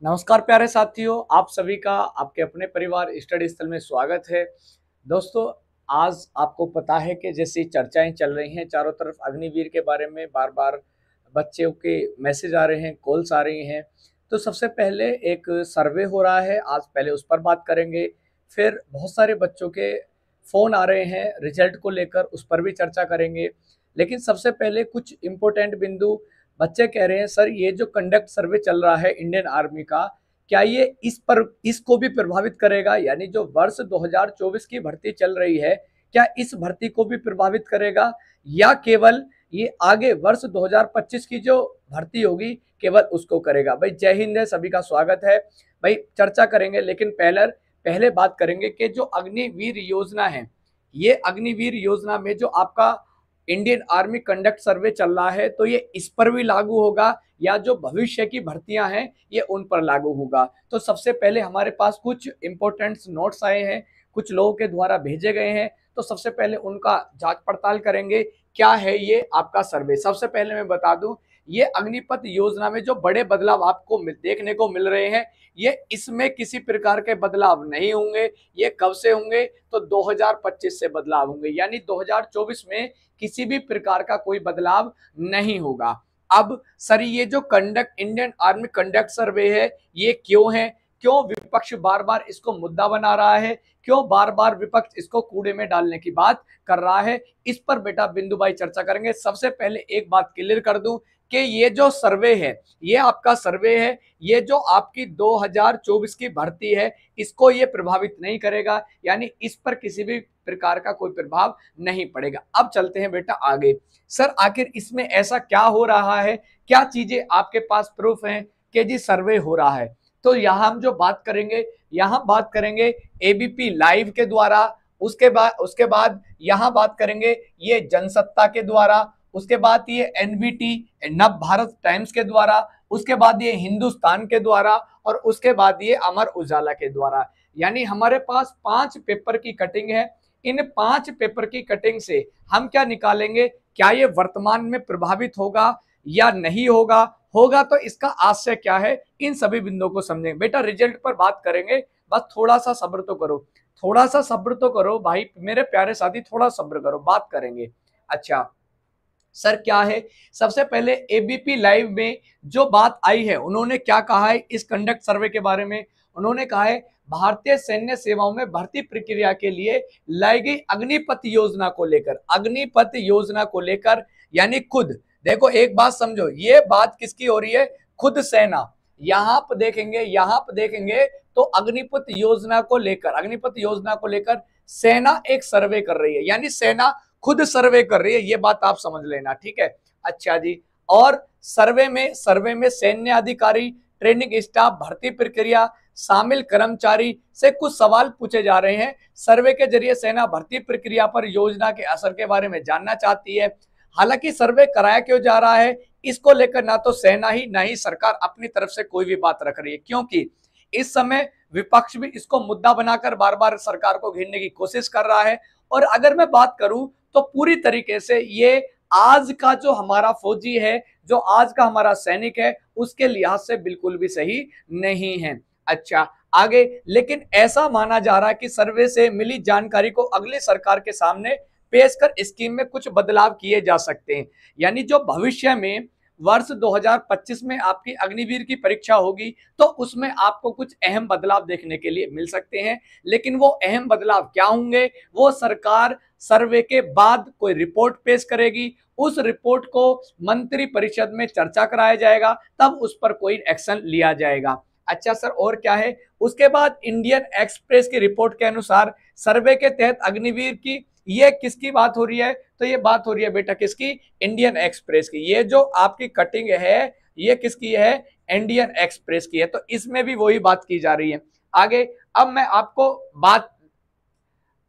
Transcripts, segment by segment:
नमस्कार प्यारे साथियों, आप सभी का आपके अपने परिवार स्टडी स्थल में स्वागत है। दोस्तों, आज आपको पता है कि जैसी चर्चाएं चल रही हैं चारों तरफ अग्निवीर के बारे में, बार बार बच्चों के मैसेज आ रहे हैं, कॉल्स आ रही हैं। तो सबसे पहले एक सर्वे हो रहा है, आज पहले उस पर बात करेंगे। फिर बहुत सारे बच्चों के फ़ोन आ रहे हैं रिजल्ट को लेकर, उस पर भी चर्चा करेंगे। लेकिन सबसे पहले कुछ इम्पोर्टेंट बिंदु। बच्चे कह रहे हैं सर, ये जो कंडक्ट सर्वे चल रहा है इंडियन आर्मी का, क्या ये इसको भी प्रभावित करेगा? यानी जो वर्ष 2024 की भर्ती चल रही है, क्या इस भर्ती को भी प्रभावित करेगा, या केवल ये आगे वर्ष 2025 की जो भर्ती होगी केवल उसको करेगा? भाई जय हिंद है, सभी का स्वागत है। भाई चर्चा करेंगे, लेकिन पहले बात करेंगे कि जो अग्निवीर योजना है, ये अग्निवीर योजना में जो आपका इंडियन आर्मी कंडक्ट सर्वे चल रहा है, तो ये इस पर भी लागू होगा या जो भविष्य की भर्तियां हैं ये उन पर लागू होगा? तो सबसे पहले हमारे पास कुछ इंपॉर्टेंट नोट्स आए हैं, कुछ लोगों के द्वारा भेजे गए हैं, तो सबसे पहले उनका जांच पड़ताल करेंगे। क्या है ये आपका सर्वे? सबसे पहले मैं बता दूं, ये अग्निपथ योजना में जो बड़े बदलाव आपको देखने को मिल रहे हैं, ये इसमें किसी प्रकार के बदलाव नहीं होंगे। ये कब से होंगे? तो 2025 से बदलाव होंगे, यानी 2024 में किसी भी प्रकार का कोई बदलाव नहीं होगा। अब सर, ये जो कंडक्ट इंडियन आर्मी कंडक्ट सर्वे है, ये क्यों है? क्यों विपक्ष बार बार इसको मुद्दा बना रहा है? क्यों बार बार विपक्ष इसको कूड़े में डालने की बात कर रहा है? इस पर बेटा बिंदु भाई चर्चा करेंगे। सबसे पहले एक बात क्लियर कर दूं कि ये जो सर्वे है, ये आपका सर्वे है, ये जो आपकी 2024 की भर्ती है, इसको ये प्रभावित नहीं करेगा, यानी इस पर किसी भी प्रकार का कोई प्रभाव नहीं पड़ेगा। अब चलते हैं बेटा आगे। सर, आखिर इसमें ऐसा क्या हो रहा है? क्या चीजें आपके पास प्रूफ हैं कि जी सर्वे हो रहा है? तो यहाँ हम जो बात करेंगे, यहाँ बात करेंगे एबीपी लाइव के द्वारा, उसके बाद यहाँ बात करेंगे ये जनसत्ता के द्वारा, उसके बाद ये एनबीटी नव भारत टाइम्स के द्वारा, उसके बाद ये हिंदुस्तान के द्वारा, और उसके बाद ये अमर उजाला के द्वारा। यानी हमारे पास 5 पेपर की कटिंग है। इन 5 पेपर की कटिंग से हम क्या निकालेंगे? क्या ये वर्तमान में प्रभावित होगा या नहीं होगा? होगा तो इसका आशय क्या है? इन सभी बिंदुओं को समझेंगे। बेटा रिजल्ट पर बात करेंगे, बस थोड़ा सा सब्र तो करो, थोड़ा सा सब्र तो करो भाई मेरे प्यारे साथी, थोड़ा सब्र करो, बात करेंगे। अच्छा सर, क्या है? सबसे पहले एबीपी लाइव में जो बात आई है, उन्होंने क्या कहा है इस कंडक्ट सर्वे के बारे में? उन्होंने कहा है भारतीय सैन्य सेवाओं में भर्ती प्रक्रिया के लिए लाई गई अग्निपथ योजना को लेकर, अग्निपथ योजना को लेकर, यानी खुद देखो एक बात समझो, ये बात किसकी हो रही है? खुद सेना। यहाँ पर देखेंगे तो अग्निपथ योजना को लेकर, अग्निपथ योजना को लेकर सेना एक सर्वे कर रही है, यानी सेना खुद सर्वे कर रही है, ये बात आप समझ लेना, ठीक है? अच्छा जी। और सर्वे में सैन्य अधिकारी, ट्रेनिंग स्टाफ, भर्ती प्रक्रिया, शामिल कर्मचारी से कुछ सवाल पूछे जा रहे हैं। सर्वे के जरिए सेना भर्ती प्रक्रिया पर योजना के असर के बारे में जानना चाहती है। हालांकि सर्वे कराया क्यों जा रहा है, इसको लेकर ना तो सेना ही ना ही सरकार अपनी तरफ से कोई भी बात रख रही है, क्योंकि इस समय विपक्ष भी इसको मुद्दा बनाकर बार बार सरकार को घेरने की कोशिश कर रहा है। और अगर मैं बात करूं तो पूरी तरीके से ये आज का जो हमारा फौजी है, जो आज का हमारा सैनिक है, उसके लिहाज से बिल्कुल भी सही नहीं है। अच्छा आगे, लेकिन ऐसा माना जा रहा है कि सर्वे से मिली जानकारी को अगली सरकार के सामने पेश कर स्कीम में कुछ बदलाव किए जा सकते हैं। यानी जो भविष्य में वर्ष 2025 में आपकी अग्निवीर की परीक्षा होगी, तो उसमें आपको कुछ अहम बदलाव देखने के लिए मिल सकते हैं। लेकिन वो अहम बदलाव क्या होंगे, वो सरकार सर्वे के बाद कोई रिपोर्ट पेश करेगी, उस रिपोर्ट को मंत्री परिषद में चर्चा कराया जाएगा, तब उस पर कोई एक्शन लिया जाएगा। अच्छा सर, और क्या है? उसके बाद इंडियन एक्सप्रेस की रिपोर्ट के अनुसार सर्वे के तहत अग्निवीर की, ये किसकी बात हो रही है? तो ये बात हो रही है बेटा किसकी? इंडियन एक्सप्रेस की। ये जो आपकी कटिंग है, ये किसकी है? इंडियन एक्सप्रेस की है। तो इसमें भी वही बात की जा रही है। आगे अब मैं आपको बात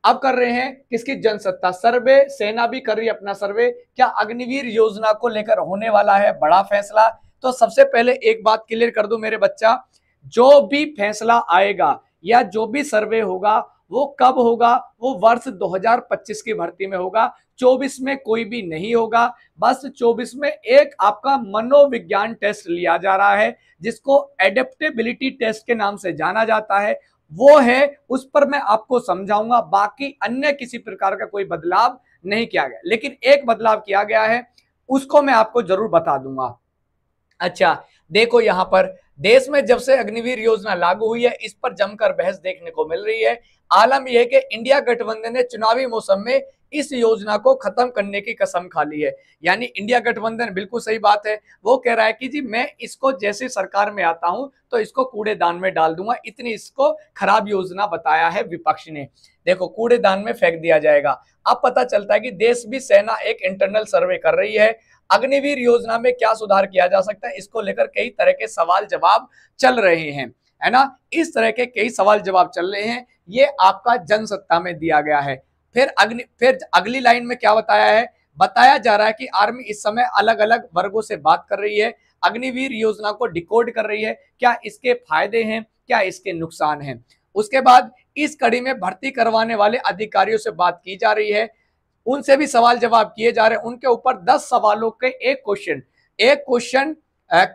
अब कर रहे हैं किसकी? जनसत्ता। सर्वे सेना भी कर रही है अपना सर्वे। क्या अग्निवीर योजना को लेकर होने वाला है बड़ा फैसला? तो सबसे पहले एक बात क्लियर कर दूं मेरे बच्चा, जो भी फैसला आएगा या जो भी सर्वे होगा वो कब होगा? वो वर्ष 2025 की भर्ती में होगा। 24 में कोई भी नहीं होगा। बस 24 में एक आपका मनोविज्ञान टेस्ट लिया जा रहा है, जिसको एडेप्टेबिलिटी टेस्ट के नाम से जाना जाता है। वो है, उस पर मैं आपको समझाऊंगा। बाकी अन्य किसी प्रकार का कोई बदलाव नहीं किया गया, लेकिन एक बदलाव किया गया है, उसको मैं आपको जरूर बता दूंगा। अच्छा, देखो यहां पर देश में जब से अग्निवीर योजना लागू हुई है, इस पर जमकर बहस देखने को मिल रही है। आलम यह है कि इंडिया गठबंधन ने चुनावी मौसम में इस योजना को खत्म करने की कसम खा ली है। यानी इंडिया गठबंधन, बिल्कुल सही बात है, वो कह रहा है कि जी मैं इसको जैसे सरकार में आता हूं तो इसको कूड़ेदान में डाल दूंगा। इतनी इसको खराब योजना बताया है विपक्ष ने। देखो, कूड़ेदान में फेंक दिया जाएगा। अब पता चलता है कि देश भी सेना एक इंटरनल सर्वे कर रही है, अग्निवीर योजना में क्या सुधार किया जा सकता है, इसको लेकर कई तरह के सवाल जवाब चल रहे हैं, है ना। इस तरह के कई सवाल जवाब चल रहे हैं, ये आपका जनसत्ता में दिया गया है। फिर अगली लाइन में क्या बताया है, बताया जा रहा है कि आर्मी इस समय अलग अलग वर्गों से बात कर रही है, अग्निवीर योजना को डिकोड कर रही है, क्या इसके फायदे हैं, क्या इसके नुकसान हैं। उसके बाद इस कड़ी में भर्ती करवाने वाले अधिकारियों से बात की जा रही है, उनसे भी सवाल जवाब किए जा रहे हैं। उनके ऊपर 10 सवालों के एक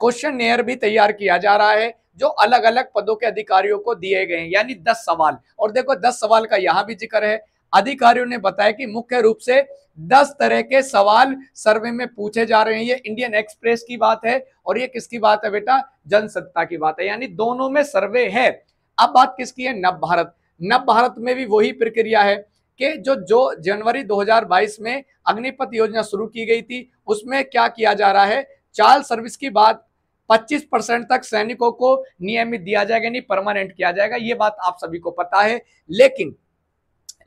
क्वेश्चन भी तैयार किया जा रहा है, जो अलग अलग पदों के अधिकारियों को दिए गए हैं, यानी 10 सवाल। और देखो 10 सवाल का यहां भी जिक्र है। अधिकारियों ने बताया कि मुख्य रूप से 10 तरह के सवाल सर्वे में पूछे जा रहे हैं। ये इंडियन एक्सप्रेस की बात है, और ये किसकी बात है बेटा, जनसत्ता की बात है, यानी दोनों में सर्वे है। अब बात किसकी है, नव भारत। नव भारत में भी वही प्रक्रिया है कि जो जनवरी 2022 में अग्निपथ योजना शुरू की गई थी, उसमें क्या किया जा रहा है, चाइल्ड सर्विस की बात 25% तक सैनिकों को नियमित दिया जाएगा, यानी परमानेंट किया जाएगा। ये बात आप सभी को पता है।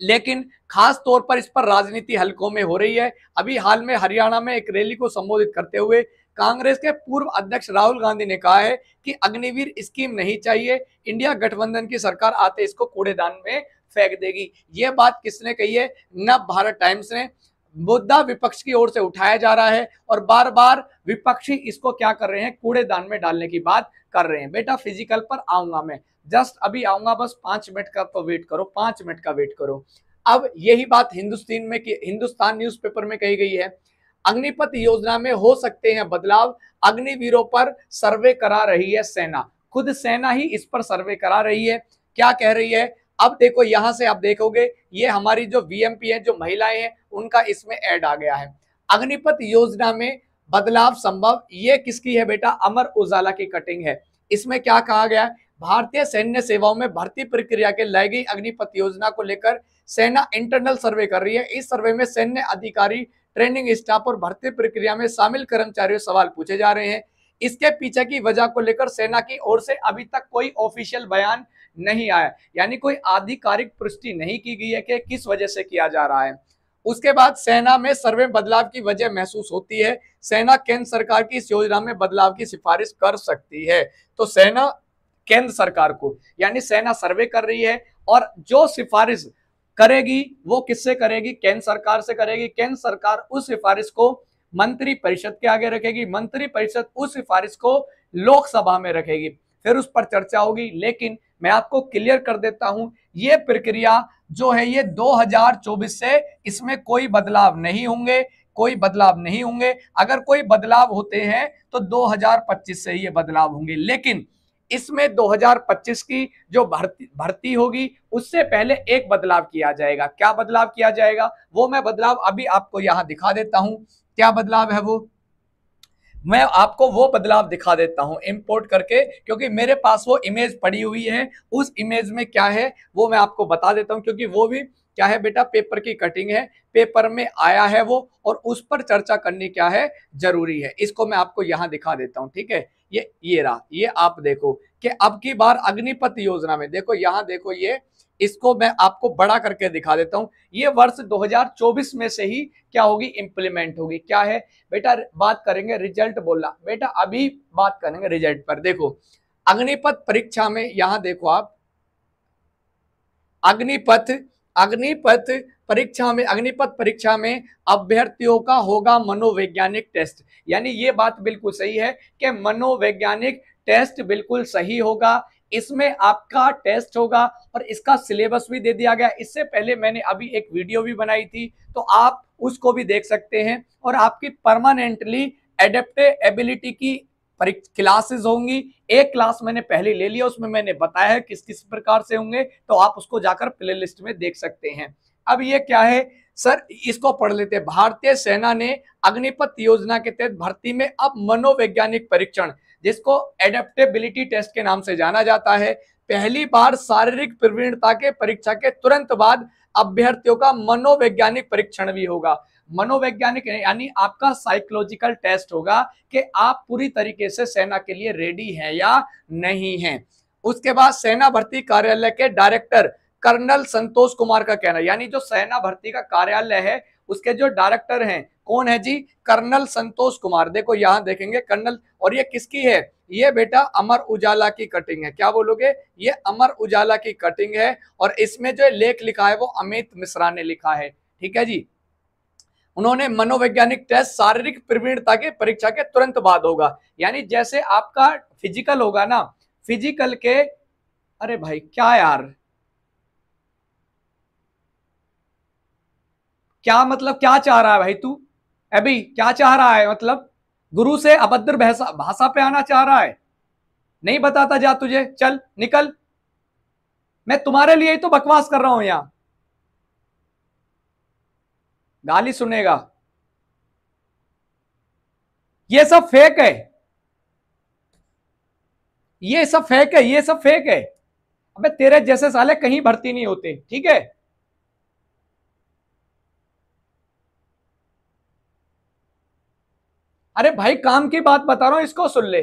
लेकिन खास तौर पर इस पर राजनीति हलकों में हो रही है। अभी हाल में हरियाणा में एक रैली को संबोधित करते हुए कांग्रेस के पूर्व अध्यक्ष राहुल गांधी ने कहा है कि अग्निवीर स्कीम नहीं चाहिए, इंडिया गठबंधन की सरकार आते इसको कूड़ेदान में फेंक देगी। यह बात किसने कही है, नव भारत टाइम्स ने। मुद्दा विपक्ष की ओर से उठाया जा रहा है, और बार बार विपक्षी इसको क्या कर रहे हैं, कूड़ेदान में डालने की बात कर रहे हैं। बेटा फिजिकल पर आऊंगा मैं, जस्ट अभी आऊंगा, बस 5 मिनट का तो वेट करो, 5 मिनट का वेट करो। अब यही बात हिंदुस्तान न्यूज़पेपर में कही गई है। अग्निपथ योजना में हो सकते हैं बदलाव, अग्निवीरों पर सर्वे करा रही है सेना। खुद सेना ही इस पर सर्वे करा रही है। क्या कह रही है, अब देखो यहां से आप देखोगे, ये हमारी जो वीएमपी है, जो महिलाएं हैं, उनका इसमें ऐड आ गया है। अग्निपथ योजना में बदलाव संभव, ये किसकी है बेटा, अमर उजाला की कटिंग है। इसमें क्या कहा गया, भारतीय सैन्य सेवाओं में भर्ती प्रक्रिया के लाई गई अग्निपथ योजना को लेकर सेना इंटरनल सर्वे कर रही है। इस सर्वे में सैन्य अधिकारी, ट्रेनिंग स्टाफ और भर्ती प्रक्रिया में शामिल कर्मचारियों से सवाल पूछे जा रहे हैं। इसके पीछे की वजह को लेकर सेना की ओर से अभी तक कोई ऑफिशियल बयान नहीं आया, यानी कोई आधिकारिक पुष्टि नहीं की गई है कि किस वजह से किया जा रहा है। उसके बाद सेना में सर्वे बदलाव की वजह महसूस होती है, सेना केंद्र सरकार की इस योजना में बदलाव की सिफारिश कर सकती है। तो सेना केंद्र सरकार को, यानी सेना सर्वे कर रही है, और जो सिफारिश करेगी वो किससे करेगी, केंद्र सरकार से करेगी। केंद्र सरकार उस सिफारिश को मंत्री परिषद के आगे रखेगी, मंत्री परिषद उस सिफारिश को लोकसभा में रखेगी, फिर उस पर चर्चा होगी। लेकिन मैं आपको क्लियर कर देता हूं, ये प्रक्रिया जो है ये 2024 से, इसमें कोई बदलाव नहीं होंगे, कोई बदलाव नहीं होंगे। अगर कोई बदलाव होते हैं तो 2025 से ये बदलाव होंगे, लेकिन इसमें 2025 की जो भर्ती होगी उससे पहले एक बदलाव किया जाएगा। क्या बदलाव किया जाएगा, वो मैं बदलाव अभी आपको यहां दिखा देता हूं। क्या बदलाव है वो, मैं आपको वो बदलाव दिखा देता हूं इंपोर्ट करके, क्योंकि मेरे पास वो इमेज पड़ी हुई है। उस इमेज में क्या है वो मैं आपको बता देता हूं, क्योंकि वो भी क्या है बेटा, पेपर की कटिंग है, पेपर में आया है वो, और उस पर चर्चा करनी क्या है, जरूरी है। इसको मैं आपको यहां दिखा देता हूं, ठीक है। ये रहा, ये आप देखो कि अब की बार अग्निपथ योजना में देखो, यहां देखो, ये इसको मैं आपको बड़ा करके दिखा देता हूं। ये वर्ष 2024 में से ही क्या होगी, इंप्लीमेंट होगी। क्या है बेटा, बात करेंगे रिजल्ट, बोला बेटा अभी बात करेंगे रिजल्ट पर। देखो अग्निपथ परीक्षा में, यहां देखो आप, अग्निपथ परीक्षा में अभ्यर्थियों का होगा मनोवैज्ञानिक टेस्ट। यानी ये बात बिल्कुल सही है कि मनोवैज्ञानिक टेस्ट बिल्कुल सही होगा। इसमें आपका टेस्ट होगा और इसका सिलेबस भी दे दिया गया। इससे पहले मैंने अभी एक वीडियो भी बनाई थी, तो आप उसको भी देख सकते हैं। और आपकी परमानेंटली एडेप्टेबिलिटी की क्लासेस होंगी। एक क्लास मैंने पहले ले लिया, उसमें मैंने बताया है किस किस प्रकार से होंगे, तो आप उसको जाकर प्लेलिस्ट में देख सकते हैं। अब ये क्या है सर, इसको पढ़ लेते हैं। भारतीय सेना ने अग्निपथ योजना के तहत भर्ती में अब मनोवैज्ञानिक परीक्षण, जिसको एडेप्टेबिलिटी टेस्ट के नाम से जाना जाता है, पहली बार शारीरिक प्रवीणता के परीक्षा के तुरंत बाद अभ्यर्थियों का मनोवैज्ञानिक परीक्षण भी होगा। मनोवैज्ञानिक यानी आपका साइकोलॉजिकल टेस्ट होगा कि आप पूरी तरीके से सेना के लिए रेडी हैं या नहीं हैं। उसके बाद सेना भर्ती कार्यालय के डायरेक्टर कर्नल संतोष कुमार का कहना, यानी जो सेना भर्ती का कार्यालय है उसके जो डायरेक्टर हैं कौन है जी, कर्नल संतोष कुमार। देखो यहां देखेंगे कर्नल, और ये किसकी है, ये बेटा अमर उजाला की कटिंग है। क्या बोलोगे, ये अमर उजाला की कटिंग है। और इसमें जो लेख लिखा है वो अमित मिश्रा ने लिखा है। ठीक है जी, उन्होंने मनोवैज्ञानिक टेस्ट शारीरिक प्रवीणता के परीक्षा के तुरंत बाद होगा। यानी जैसे आपका फिजिकल होगा ना, फिजिकल के, अरे भाई क्या यार, क्या मतलब क्या चाह रहा है भाई तू, अभी क्या चाह रहा है, मतलब गुरु से अभद्र भाषा पे आना चाह रहा है। नहीं बताता जा तुझे, चल निकल, मैं तुम्हारे लिए ही तो बकवास कर रहा हूं यहां, गाली सुनेगा। ये सब फेक है, ये सब फेक है, ये सब फेक है। अबे तेरे जैसे साले कहीं भर्ती नहीं होते, ठीक है। अरे भाई काम की बात बता रहा हूं, इसको सुन ले।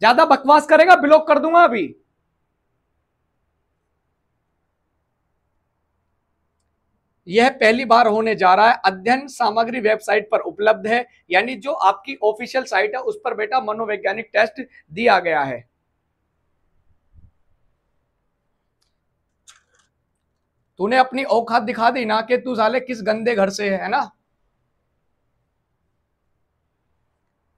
ज्यादा बकवास करेगा ब्लॉक कर दूंगा अभी। यह पहली बार होने जा रहा है, अध्ययन सामग्री वेबसाइट पर उपलब्ध है। यानी जो आपकी ऑफिशियल साइट है उस पर बेटा मनोवैज्ञानिक टेस्ट दिया गया है। तूने अपनी औकात दिखा दी ना कि तू साले किस गंदे घर से है ना।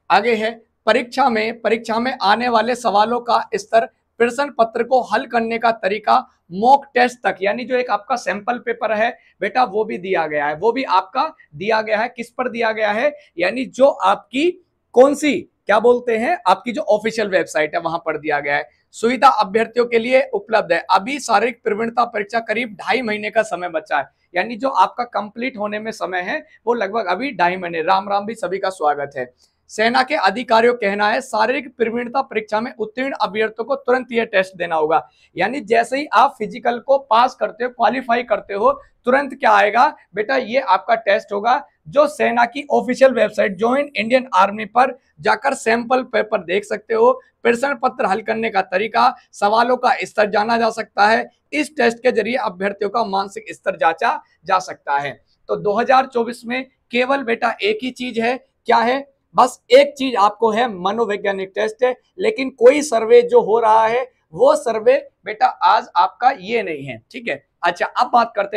आगे है, परीक्षा में आने वाले सवालों का स्तर, प्रश्न पत्र को हल करने का तरीका, मॉक टेस्ट तक, यानी जो एक आपका सैंपल पेपर है बेटा वो भी दिया गया है। वो भी आपका दिया गया है, किस पर दिया गया है, यानी जो आपकी कौन सी क्या बोलते हैं आपकी जो ऑफिशियल वेबसाइट है वहां पर दिया गया है। सुविधा अभ्यर्थियों के लिए उपलब्ध है। अभी शारीरिक प्रवीणता परीक्षा करीब 2.5 महीने का समय बचा है। यानी जो आपका कंप्लीट होने में समय है वो लगभग अभी 2.5 महीने। राम राम भी सभी का स्वागत है। सेना के अधिकारियों का कहना है शारीरिक प्रवीणता परीक्षा में उत्तीर्ण अभ्यर्थियों को तुरंत यह टेस्ट देना होगा। यानी जैसे ही आप फिजिकल को पास करते हो, क्वालिफाई करते हो, तुरंत क्या आएगा बेटा, ये आपका टेस्ट होगा। जो सेना की official website join Indian army पर जाकर सैंपल पेपर देख सकते हो। प्रश्न पत्र हल करने का तरीका, सवालों का स्तर जाना जा सकता है। इस टेस्ट के जरिए अभ्यर्थियों का मानसिक स्तर जांचा जा सकता है। तो 2024 में केवल बेटा एक ही चीज है, क्या है, बस एक चीज आपको है, मनोवैज्ञानिक टेस्ट है। लेकिन कोई सर्वे जो हो रहा है वो सर्वे बेटा आज आपका ये नहीं है, ठीक है। अच्छा अब बात करते हैं